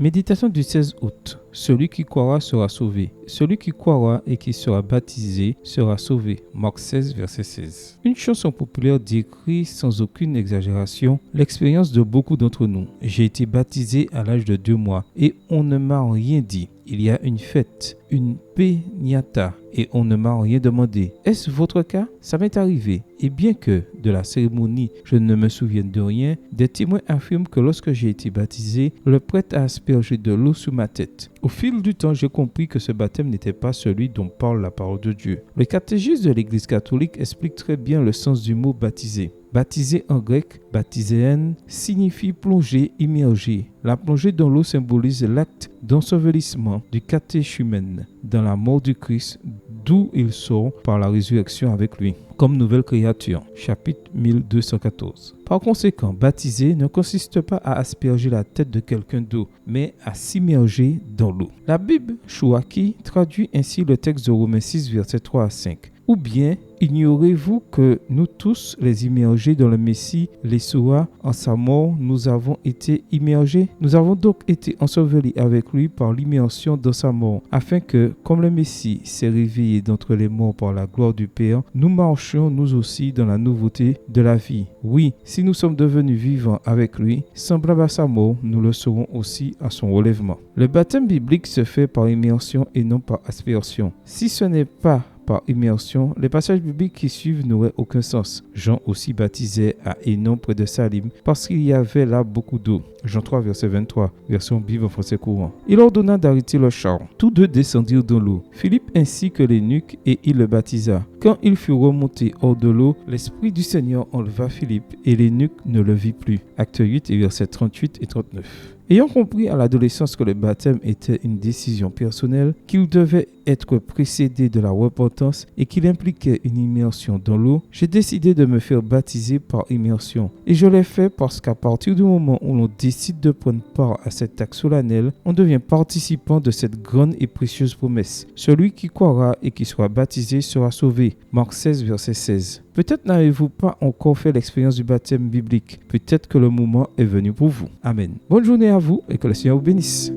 Méditation du 16 août. Celui qui croira sera sauvé. Celui qui croira et qui sera baptisé sera sauvé. Marc 16, verset 16. Une chanson populaire décrit sans aucune exagération l'expérience de beaucoup d'entre nous. J'ai été baptisé à l'âge de 2 mois et on ne m'a rien dit. Il y a une fête, une piñata et on ne m'a rien demandé. Est-ce votre cas? Ça m'est arrivé. Et bien que de la cérémonie je ne me souvienne de rien, des témoins affirment que lorsque j'ai été baptisé, le prêtre a aspergé de l'eau sur ma tête. Au fil du temps, j'ai compris que ce baptême n'était pas celui dont parle la parole de Dieu. Le catéchisme de l'Église catholique explique très bien le sens du mot baptisé. Baptisé en grec, baptiséen, signifie plonger, immerger. La plongée dans l'eau symbolise l'acte d'ensevelissement du catéchumène dans la mort du Christ, d'où il sort par la résurrection avec lui, comme nouvelle créature. Chapitre 1214. Par conséquent, baptiser ne consiste pas à asperger la tête de quelqu'un d'eau, mais à s'immerger dans l'eau. La Bible Chouaki traduit ainsi le texte de Romains 6, versets 3 à 5. Ou bien, ignorez-vous que nous tous, les immergés dans le Messie, l'Essoua, en sa mort, nous avons été immergés? Nous avons donc été ensevelis avec lui par l'immersion dans sa mort, afin que, comme le Messie s'est réveillé d'entre les morts par la gloire du Père, nous marchions nous aussi dans la nouveauté de la vie. Oui, si nous sommes devenus vivants avec lui, semblables à sa mort, nous le serons aussi à son relèvement. Le baptême biblique se fait par immersion et non par aspersion. Si ce n'est pas par immersion, les passages bibliques qui suivent n'auraient aucun sens. Jean aussi baptisait à Hénon près de Salim parce qu'il y avait là beaucoup d'eau. Jean 3, verset 23, version Bible en français courant. Il ordonna d'arrêter le char. Tous deux descendirent dans l'eau, Philippe ainsi que l'eunuque, et il le baptisa. Quand il fut remonté hors de l'eau, l'Esprit du Seigneur enleva Philippe et l'eunuque ne le vit plus. Acte 8 et versets 38 et 39. Ayant compris à l'adolescence que le baptême était une décision personnelle, qu'il devait être précédé de la repentance et qu'il impliquait une immersion dans l'eau, j'ai décidé de me faire baptiser par immersion. Et je l'ai fait parce qu'à partir du moment où l'on décide de prendre part à cet acte solennel, on devient participant de cette grande et précieuse promesse. Celui qui croira et qui sera baptisé sera sauvé. Marc 16, verset 16. Peut-être n'avez-vous pas encore fait l'expérience du baptême biblique. Peut-être que le moment est venu pour vous. Amen. Bonne journée à vous et que le Seigneur vous bénisse.